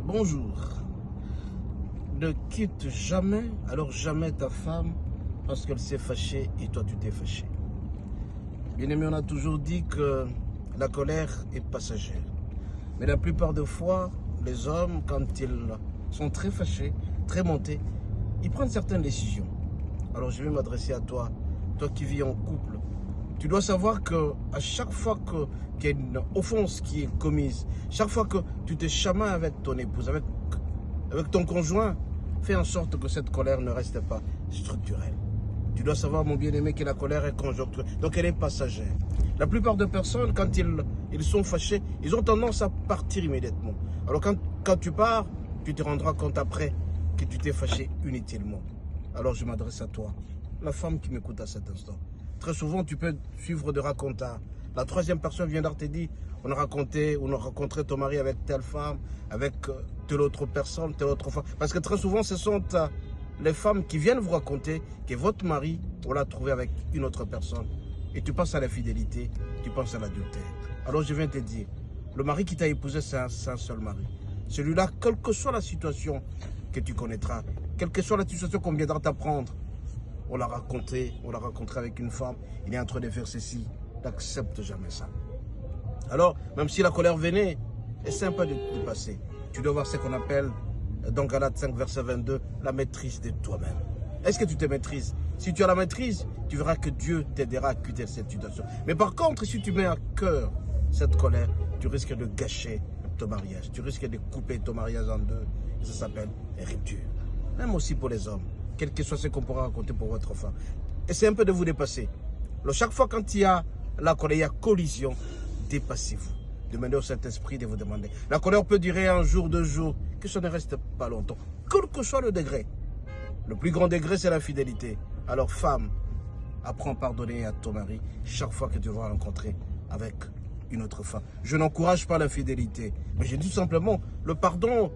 Bonjour. Ne quitte jamais, alors jamais ta femme parce qu'elle s'est fâchée et toi tu t'es fâché. Bien aimé, on a toujours dit que la colère est passagère. Mais la plupart des fois, les hommes, quand ils sont très fâchés, très montés, ils prennent certaines décisions. Alors je vais m'adresser à toi, toi qui vis en couple. Tu dois savoir que à chaque fois qu'il y a une offense qui est commise, chaque fois que tu te chamailles avec ton épouse, avec ton conjoint, fais en sorte que cette colère ne reste pas structurelle. Tu dois savoir, mon bien-aimé, que la colère est conjoncturelle, donc elle est passagère. La plupart des personnes, quand ils sont fâchés, ils ont tendance à partir immédiatement. Alors quand tu pars, tu te rendras compte après que tu t'es fâché inutilement. Alors je m'adresse à toi, la femme qui m'écoute à cet instant. Très souvent, tu peux suivre des racontars. La troisième personne viendra te dire, on a rencontré ton mari avec telle femme, avec telle autre personne, telle autre femme. Parce que très souvent, ce sont les femmes qui viennent vous raconter que votre mari, on l'a trouvé avec une autre personne. Et tu penses à la fidélité, tu penses à l'adultère. Alors je viens te dire, le mari qui t'a épousé, c'est un seul mari. Celui-là, quelle que soit la situation que tu connaîtras, quelle que soit la situation qu'on viendra t'apprendre, on l'a rencontré avec une femme, il est en train de faire ceci, n'accepte jamais ça. Alors, même si la colère venait, essaie un peu de passer. Tu dois voir ce qu'on appelle, dans Galates 5, verset 22, la maîtrise de toi-même. Est-ce que tu te maîtrises? Si tu as la maîtrise, tu verras que Dieu t'aidera à quitter cette situation. Mais par contre, si tu mets à cœur cette colère, tu risques de gâcher ton mariage. Tu risques de couper ton mariage en deux. Et ça s'appelle rupture. Même aussi pour les hommes. Quel que soit ce qu'on pourra raconter pour votre femme. Essayez un peu de vous dépasser. Alors, chaque fois quand il y a la colère, il y a collision, dépassez-vous. Demandez au Saint-Esprit de vous demander. La colère peut durer un jour, 2 jours, que ça ne reste pas longtemps. Quel que soit le degré. Le plus grand degré, c'est la fidélité. Alors, femme, apprends à pardonner à ton mari chaque fois que tu vas rencontrer avec une autre femme. Je n'encourage pas l'infidélité, mais je dis tout simplement, le pardon,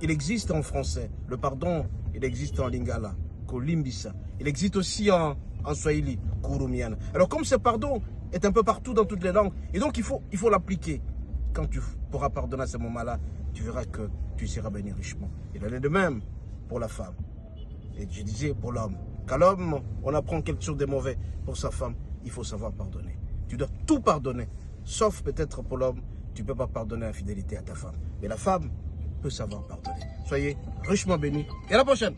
il existe en français. Le pardon, il existe en lingala, kolimbisa. Il existe aussi en swahili, kurumiana. Alors comme ce pardon est un peu partout dans toutes les langues, et donc il faut l'appliquer. Quand tu pourras pardonner à ce moment-là, tu verras que tu seras béni richement. Il en est de même pour la femme. Et je disais pour l'homme. Qu'à l'homme, on apprend quelque chose de mauvais. Pour sa femme, il faut savoir pardonner. Tu dois tout pardonner. Sauf peut-être pour l'homme, tu ne peux pas pardonner l'infidélité à ta femme. Mais la femme peut savoir pardonner. Soyez richement bénis et à la prochaine.